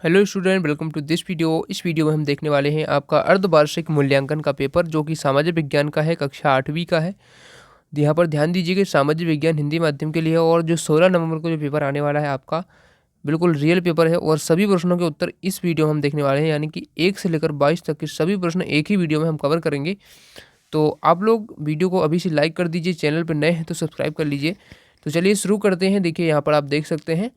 Hello student, welcome to this video. इस video में हम देखने वाले हैं आपका अर्धवार्षिक मूल्यांकन का पेपर, जो कि सामाजिक विज्ञान का है, कक्षा 8वीं का है। यहाँ पर ध्यान दीजिए कि सामाजिक विज्ञान हिंदी माध्यम के लिए है और जो 16 नवंबर को जो पेपर आने वाला है आपका, बिल्कुल रियल पेपर है और सभी प्रश्नों के उत्तर इस वीडियो में हम देखने वाले हैं। यानी कि 1 से लेकर 22 तक के सभी प्रश्न एक ही वीडियो में हम कवर करेंगे। तो आप लोग वीडियो को अभी से लाइक कर दीजिए, चैनल पर नए हैं तो सब्सक्राइब कर लीजिए। तो चलिए शुरू करते हैं। देखिए यहाँ पर आप देख सकते हैं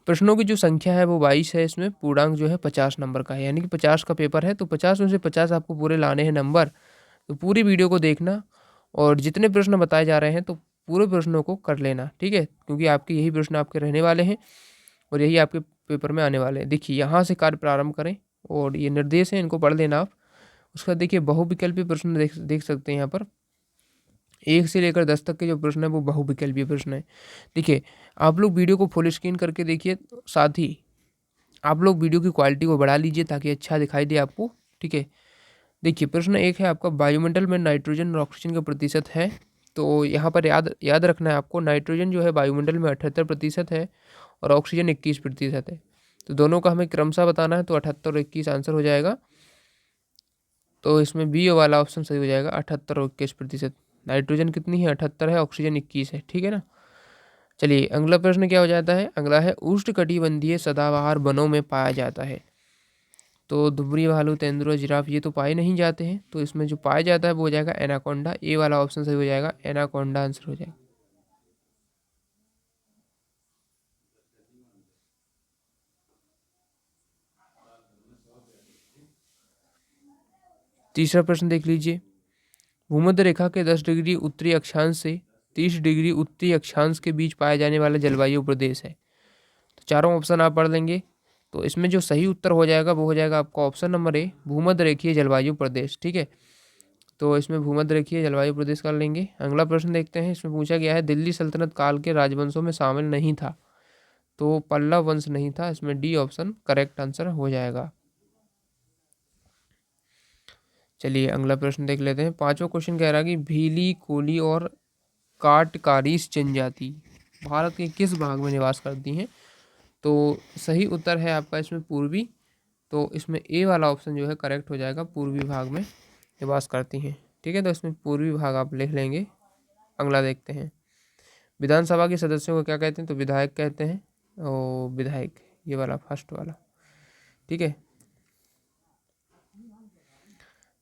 प्रश्नों की जो संख्या है वो 22 है। इसमें पूर्णांक जो है 50 नंबर का है, यानी कि 50 का पेपर है। तो 50 में से 50 आपको पूरे लाने हैं नंबर। तो पूरी वीडियो को देखना और जितने प्रश्न बताए जा रहे हैं तो पूरे प्रश्नों को कर लेना, ठीक है, क्योंकि आपके यही प्रश्न आपके रहने वाले हैं और यही आपके पेपर में आने वाले हैं। देखिए यहाँ से कार्य प्रारंभ करें और ये निर्देश हैं, इनको पढ़ लेना आप। उसका देखिए बहुविकल्पी प्रश्न देख सकते हैं यहाँ पर 1 से लेकर 10 तक के जो प्रश्न है वो बहुविकल्पीय प्रश्न है। देखिए आप लोग वीडियो को फुल स्क्रीन करके देखिए, साथ ही आप लोग वीडियो की क्वालिटी को बढ़ा लीजिए ताकि अच्छा दिखाई दे आपको, ठीक है। देखिए प्रश्न 1 है आपका, वायुमंडल में नाइट्रोजन और ऑक्सीजन का प्रतिशत है। तो यहाँ पर याद रखना है आपको, नाइट्रोजन जो है वायुमंडल में 78% है और ऑक्सीजन 21% है। तो दोनों का हमें क्रमशः बताना है, तो 78 और 21 आंसर हो जाएगा। तो इसमें बी वाला ऑप्शन सही हो जाएगा, 78 और 21%। नाइट्रोजन कितनी है? 78 है, ऑक्सीजन 21 है, ठीक है ना। चलिए अगला प्रश्न क्या हो जाता है? अगला है, उष्णकटिबंधीय सदाबहार वनों में पाया जाता है। तो दुबरी, भालू, तेंदुआ, जिराफ ये तो पाए नहीं जाते हैं। तो इसमें जो पाया जाता है वो हो जाएगा एनाकोंडा। ए वाला ऑप्शन सही हो जाएगा, एनाकोंडा आंसर हो जाएगा। तीसरा प्रश्न देख लीजिए, भूमध्य रेखा के 10 डिग्री उत्तरी अक्षांश से 30 डिग्री उत्तरी अक्षांश के बीच पाया जाने वाला जलवायु प्रदेश है। तो चारों ऑप्शन आप पढ़ लेंगे। तो इसमें जो सही उत्तर हो जाएगा वो हो जाएगा आपका ऑप्शन नंबर ए, भूमध्य रेखीय जलवायु प्रदेश, ठीक है। तो इसमें भूमध्य रेखीय जलवायु प्रदेश कर लेंगे। अगला प्रश्न देखते हैं। इसमें पूछा गया है, दिल्ली सल्तनत काल के राजवंशों में शामिल नहीं था। तो पल्लव वंश नहीं था। इसमें डी ऑप्शन करेक्ट आंसर हो जाएगा। चलिए अगला प्रश्न देख लेते हैं। पांचवा क्वेश्चन कह रहा है कि भीली, कोली और काटकारीस जनजाति भारत के किस भाग में निवास करती हैं? तो सही उत्तर है आपका इसमें पूर्वी। तो इसमें ए वाला ऑप्शन जो है करेक्ट हो जाएगा, पूर्वी भाग में निवास करती हैं, ठीक है। तो इसमें पूर्वी भाग आप लिख लेंगे। अगला देखते हैं, विधानसभा के सदस्यों को क्या कहते हैं? तो विधायक कहते हैं। और विधायक ये वाला फर्स्ट वाला, ठीक है।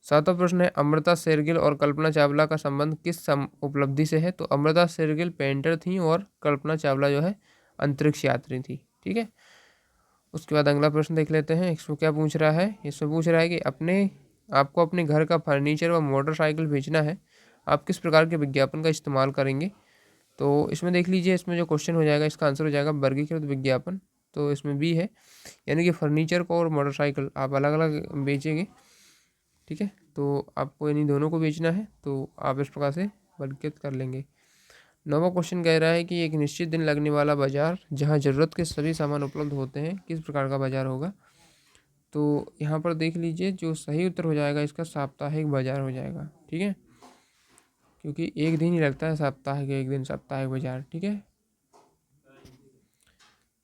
सातवां प्रश्न है, अमृता शेरगिल और कल्पना चावला का संबंध किस उपलब्धि से है? तो अमृता शेरगिल पेंटर थी और कल्पना चावला जो है अंतरिक्ष यात्री थी, ठीक है। उसके बाद अगला प्रश्न देख लेते हैं। इसमें क्या पूछ रहा है? इसमें पूछ रहा है कि आपको अपने घर का फर्नीचर व मोटरसाइकिल बेचना है, आप किस प्रकार के विज्ञापन का इस्तेमाल करेंगे? तो इसमें देख लीजिए, इसमें जो क्वेश्चन हो जाएगा इसका आंसर हो जाएगा वर्गीकृत विज्ञापन। तो इसमें बी है, यानी कि फर्नीचर को और मोटरसाइकिल आप अलग अलग बेचेंगे, ठीक है। तो आपको इन्हीं दोनों को बेचना है, तो आप इस प्रकार से वर्गीकृत कर लेंगे। नौवां क्वेश्चन कह रहा है कि एक निश्चित दिन लगने वाला बाजार जहां जरूरत के सभी सामान उपलब्ध होते हैं, किस प्रकार का बाजार होगा? तो यहाँ पर देख लीजिए, जो सही उत्तर हो जाएगा इसका साप्ताहिक बाजार हो जाएगा, ठीक है, क्योंकि एक दिन ही लगता है साप्ताहिक, एक दिन साप्ताहिक बाजार, ठीक है।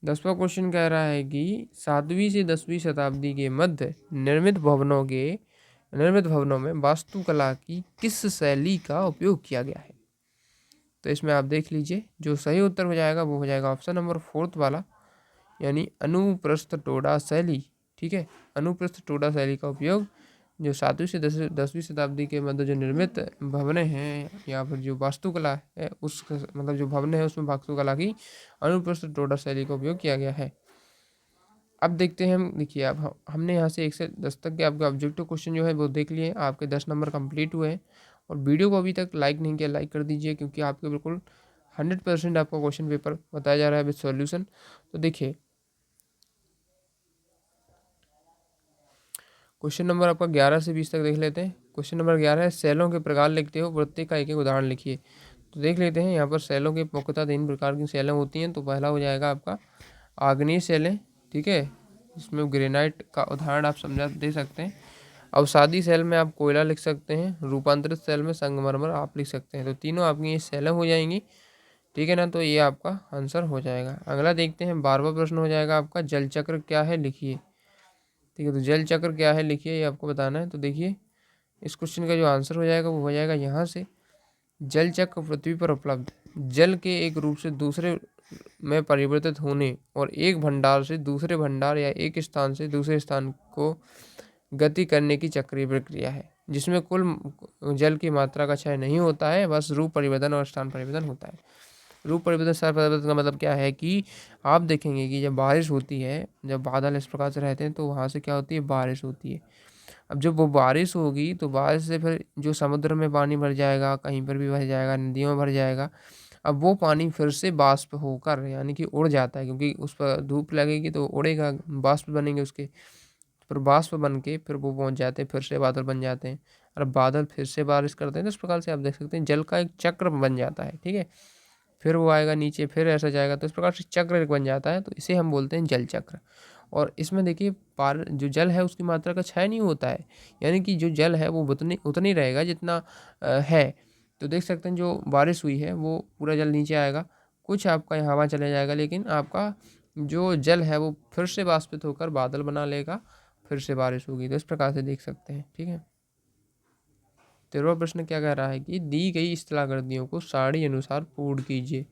10वां क्वेश्चन कह रहा है कि 7वीं से 10वीं शताब्दी के मध्य निर्मित भवनों में वास्तुकला की किस शैली का उपयोग किया गया है? तो इसमें आप देख लीजिए, जो सही उत्तर हो जाएगा वो हो जाएगा ऑप्शन नंबर 4 वाला, यानी अनुप्रस्थ टोडा शैली, ठीक है। अनुप्रस्थ टोडा शैली का उपयोग जो 7वीं से 10वीं शताब्दी के मध्य जो निर्मित भवनें हैं या फिर जो वास्तुकला है उस मतलब जो भवनें हैं उसमें वास्तुकला की अनुप्रस्थ टोडा शैली का उपयोग किया गया है। अब देखते हैं हम, देखिए अब हमने यहाँ से 1 से 10 तक के आपके ऑब्जेक्टिव क्वेश्चन जो है वो देख लिए। आपके 10 नंबर कंप्लीट हुए हैं और वीडियो को अभी तक लाइक नहीं किया, लाइक कर दीजिए, क्योंकि आपके बिल्कुल 100% आपका क्वेश्चन पेपर बताया जा रहा है विद सॉल्यूशन। तो देखिए क्वेश्चन नंबर आपका 11 से 20 तक देख लेते हैं। क्वेश्चन नंबर 11 है, सेलों के प्रकार लिखते हो, प्रत्येक का एक एक उदाहरण लिखिए। तो देख लेते हैं यहाँ पर सेलों के मुख्यतः 3 प्रकार की सेलें होती हैं। तो पहला हो जाएगा आपका आग्नेय सेलें, ठीक है, इसमें ग्रेनाइट का उदाहरण आप समझा दे सकते हैं। अवसादी सेल में आप कोयला लिख सकते हैं। रूपांतरित सेल में संगमरमर आप लिख सकते हैं। तो तीनों आपकी ये सेलें हो जाएंगी, ठीक है ना। तो ये आपका आंसर हो जाएगा। अगला देखते हैं 12वां प्रश्न हो जाएगा आपका, जल चक्र क्या है लिखिए। ठीक है, तो जल चक्र क्या है लिखिए, ये आपको बताना है। तो देखिए इस क्वेश्चन का जो आंसर हो जाएगा वो हो जाएगा यहाँ से, जल चक्र पृथ्वी पर उपलब्ध जल के एक रूप से दूसरे में परिवर्तित होने और एक भंडार से दूसरे भंडार या एक स्थान से दूसरे स्थान को गति करने की चक्रीय प्रक्रिया है, जिसमें कुल जल की मात्रा का क्षय नहीं होता है, बस रूप परिवर्तन और स्थान परिवर्तन होता है। रूप परिवर्तन स्थान परिवर्तन का मतलब क्या है कि आप देखेंगे कि जब बारिश होती है, जब बादल इस प्रकार से रहते हैं तो वहाँ से क्या होती है, बारिश होती है। अब जब वो बारिश होगी तो बारिश से फिर जो समुद्र में पानी भर जाएगा, कहीं पर भी भर जाएगा, नदियों में भर जाएगा। अब वो पानी फिर से बाष्प होकर यानी कि उड़ जाता है, क्योंकि उस पर धूप लगेगी तो उड़ेगा, बाष्प बनेंगे उसके, फिर बाष्प बन के फिर वो पहुंच जाते हैं, फिर से बादल बन जाते हैं, और बादल फिर से बारिश करते हैं। तो इस प्रकार से आप देख सकते हैं जल का एक चक्र बन जाता है। ठीक है, फिर वो आएगा नीचे, फिर ऐसा जाएगा, तो इस प्रकार से चक्र एक बन जाता है। तो इसे हम बोलते हैं जल चक्र। और इसमें देखिए पार जो जल है उसकी मात्रा का क्षय नहीं होता है, यानी कि जो जल है वो उतनी रहेगा जितना है। तो देख सकते हैं जो बारिश हुई है वो पूरा जल नीचे आएगा, कुछ आपका यहाँ हवा चले जाएगा, लेकिन आपका जो जल है वो फिर से वाष्पित होकर बादल बना लेगा, फिर से बारिश होगी। तो इस प्रकार से देख सकते हैं। ठीक है, 13वां प्रश्न क्या कह रहा है कि दी गई स्थलाकृतियों को सारणी अनुसार पूर्ण कीजिए।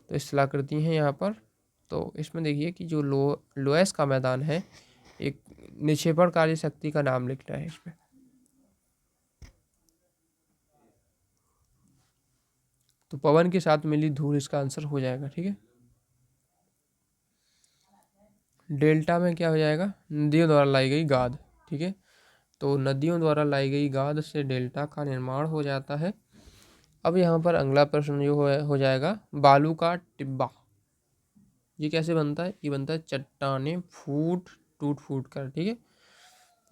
तो स्थलाकृति हैं यहाँ पर। तो इसमें देखिए कि जो लोएस का मैदान है, एक निक्षेपणकारी शक्ति का नाम लिखना है इसमें। तो पवन के साथ मिली धूल इसका आंसर हो जाएगा। ठीक है, डेल्टा में क्या हो जाएगा, नदियों द्वारा लाई गई गाद। ठीक है, तो नदियों द्वारा लाई गई गाद से डेल्टा का निर्माण हो जाता है। अब यहाँ पर अगला प्रश्न जो हो जाएगा, बालू का टिब्बा ये कैसे बनता है, ये बनता है चट्टानें टूट फूट कर। ठीक है,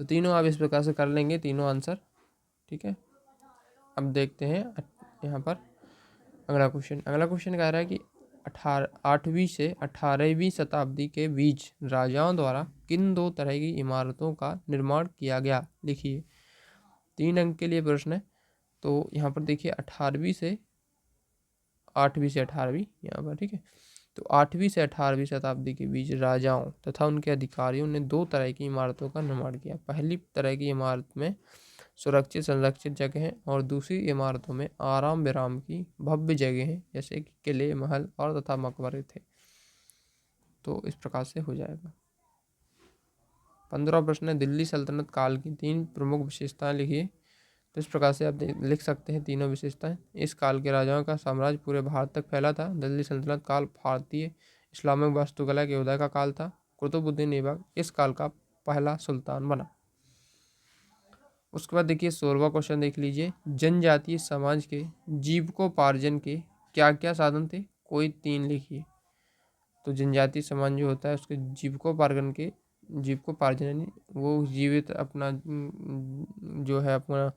तो तीनों आप इस प्रकार से कर लेंगे, तीनों आंसर। ठीक है, अब देखते हैं यहाँ पर अगला क्वेश्चन कह रहा है कि 8वीं से 18वीं शताब्दी के बीच राजाओं द्वारा किन दो तरह की इमारतों का निर्माण किया गया लिखिए। 3 अंक के लिए प्रश्न है। तो यहाँ पर देखिए 8वीं से 18वीं यहाँ पर। ठीक है, तो 8वीं से 18वीं शताब्दी के बीच राजाओं तथा उनके अधिकारियों ने 2 तरह की इमारतों का निर्माण किया। पहली तरह की इमारत में सुरक्षित संरक्षित जगह और दूसरी इमारतों में आराम विराम की भव्य जगह जैसे कि किले, महल और तथा मकबरे थे। तो इस प्रकार से हो जाएगा। 15वां प्रश्न है, दिल्ली सल्तनत काल की 3 प्रमुख विशेषताएं लिखिए। तो इस प्रकार से आप लिख सकते हैं तीनों विशेषताएं। इस काल के राजाओं का साम्राज्य पूरे भारत तक फैला था। दिल्ली सल्तनत काल भारतीय इस्लामिक वास्तुकला के उदय का काल था। कुतुबुद्दीन ऐबक इस काल का पहला सुल्तान बना। उसके बाद देखिए 16वां क्वेश्चन देख लीजिए, जनजातीय समाज के जीविकोपार्जन के क्या क्या साधन थे, कोई 3 लिखिए। तो जनजातीय समाज जो होता है उसके जीविकोपार्जन यानी वो जीवित अपना जो है अपना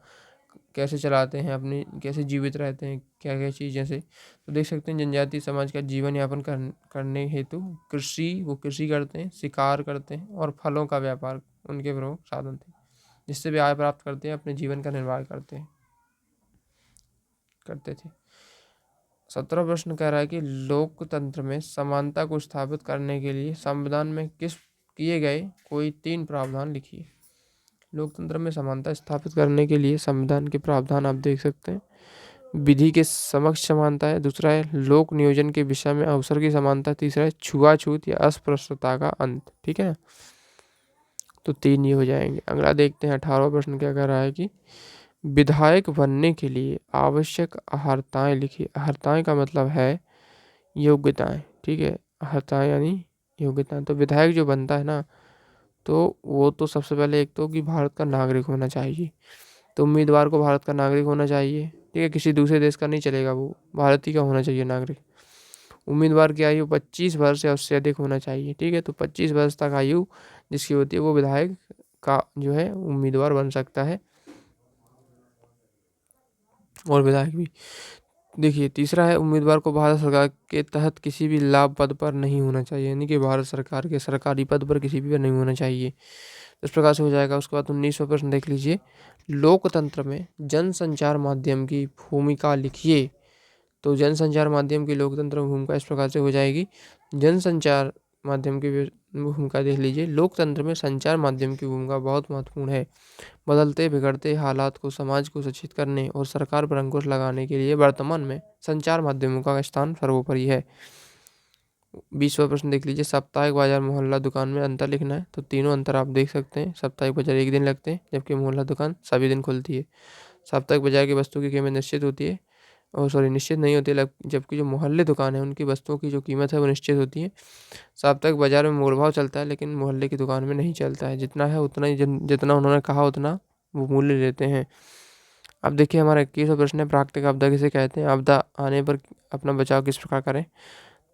कैसे चलाते हैं, अपने कैसे जीवित रहते हैं, क्या क्या चीज़ें से। तो देख सकते हैं जनजातीय समाज का जीवन यापन करने हेतु वो कृषि करते हैं, शिकार करते हैं और फलों का व्यापार उनके प्रमुख साधन थे, जिससे वे आय प्राप्त करते हैं, अपने जीवन का निर्वाह करते थे। 17वां प्रश्न कह रहा है कि लोकतंत्र में समानता को स्थापित करने के लिए संविधान में किए गए कोई 3 प्रावधान लिखिए। लोकतंत्र में समानता स्थापित करने के लिए संविधान के प्रावधान आप देख सकते हैं। विधि के समक्ष समानता है, दूसरा है लोक नियोजन के विषय में अवसर की समानता, तीसरा है छुआछूत या अस्पृश्यता का अंत। ठीक है ना, तो 3 ये हो जाएंगे। अगला देखते हैं 18वां प्रश्न क्या कह रहा है कि विधायक बनने के लिए आवश्यक अर्हताएं लिखिए। अर्हताएं का मतलब है योग्यताएं। ठीक है, अर्हताएं यानी योग्यताएं। तो विधायक जो बनता है ना, तो वो तो सबसे पहले एक तो कि भारत का नागरिक होना चाहिए। तो उम्मीदवार को भारत का नागरिक होना चाहिए। ठीक है, किसी दूसरे देश का नहीं चलेगा, वो भारत ही का होना चाहिए नागरिक। उम्मीदवार की आयु 25 वर्ष या उससे अधिक होना चाहिए। ठीक है, तो 25 वर्ष तक आयु जिसकी होती है वो विधायक का जो है उम्मीदवार बन सकता है, और विधायक भी। देखिए तीसरा है उम्मीदवार को भारत सरकार के तहत किसी भी लाभ पद पर नहीं होना चाहिए, यानी कि भारत सरकार के सरकारी पद पर किसी भी पर नहीं होना चाहिए। इस प्रकार से हो जाएगा। उसके बाद 19वां प्रश्न देख लीजिए, लोकतंत्र में जनसंचार माध्यम की भूमिका लिखिए। तो जनसंचार माध्यम की लोकतंत्र में भूमिका इस प्रकार से हो जाएगी। जनसंचार माध्यम की भूमिका देख लीजिए। लोकतंत्र में संचार माध्यम की भूमिका बहुत महत्वपूर्ण है। बदलते बिगड़ते हालात को समाज को सचेत करने और सरकार पर अंकुश लगाने के लिए वर्तमान में संचार माध्यमों का स्थान सर्वोपरि है। 20वां प्रश्न देख लीजिए। साप्ताहिक बाजार मोहल्ला दुकान में अंतर लिखना है। तो तीनों अंतर आप देख सकते हैं। साप्ताहिक बाजार एक दिन लगते हैं, जबकि मोहल्ला दुकान सभी दिन खुलती है। साप्ताहिक बाजार की वस्तु की कीमत निश्चित होती है, और निश्चित नहीं होती, जबकि जो मोहल्ले दुकान है उनकी वस्तुओं की जो कीमत है वो निश्चित होती है। साप्ताहिक बाजार में मोल भाव चलता है, लेकिन मोहल्ले की दुकान में नहीं चलता है। जितना है उतना ही, जितना उन्होंने कहा उतना वो मूल्य लेते हैं। अब देखिए हमारा 21वां प्रश्न है। प्राकृतिक आपदा किसे कहते हैं? आपदा आने पर अपना बचाव किस प्रकार करें?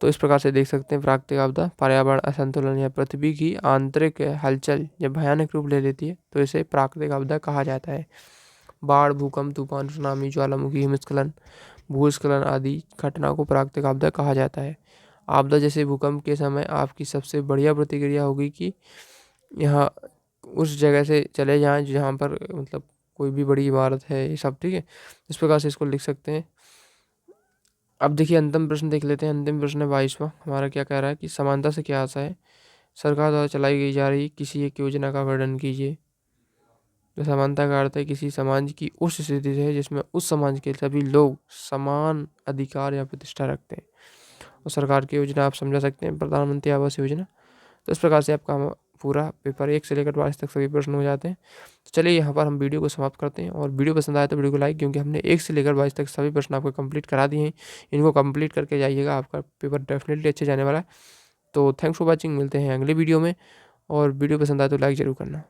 तो इस प्रकार से देख सकते हैं। प्राकृतिक आपदा पर्यावरण असंतुलन या पृथ्वी की आंतरिक हलचल जब भयानक रूप ले लेती है तो इसे प्राकृतिक आपदा कहा जाता है। बाढ़, भूकंप, तूफान, सुनामी, ज्वालामुखी, हिमस्खलन, भूस्खलन आदि घटना को प्राकृतिक आपदा कहा जाता है। आपदा जैसे भूकंप के समय आपकी सबसे बढ़िया प्रतिक्रिया होगी कि यहाँ उस जगह से चले जाएं जहाँ पर मतलब कोई भी बड़ी इमारत है, ये सब ठीक है। इस प्रकार से इसको लिख सकते हैं। अब देखिए अंतिम प्रश्न देख लेते हैं। अंतिम प्रश्न है 22वां। हमारा क्या कह रहा है कि समानता से क्या आशा है? सरकार द्वारा चलाई गई जा रही किसी एक योजना का वर्णन कीजिए। तो समानता का अर्थ है किसी समाज की उस स्थिति से है जिसमें उस समाज के सभी लोग समान अधिकार या प्रतिष्ठा रखते हैं। और सरकार की योजना आप समझा सकते हैं प्रधानमंत्री आवास योजना। तो इस प्रकार से आपका पूरा पेपर 1 से लेकर 22 तक सभी प्रश्न हो जाते हैं। तो चलिए यहाँ पर हम वीडियो को समाप्त करते हैं, और वीडियो पसंद आए तो वीडियो को लाइक, क्योंकि हमने 1 से लेकर 22 तक सभी प्रश्न आपको कंप्लीट करा दिए हैं। इनको कंप्लीट करके जाइएगा, आपका पेपर डेफिनेटली अच्छे जाने वाला है। तो थैंक्स फॉर वॉचिंग, मिलते हैं अगले वीडियो में, और वीडियो पसंद आए तो लाइक जरूर करना।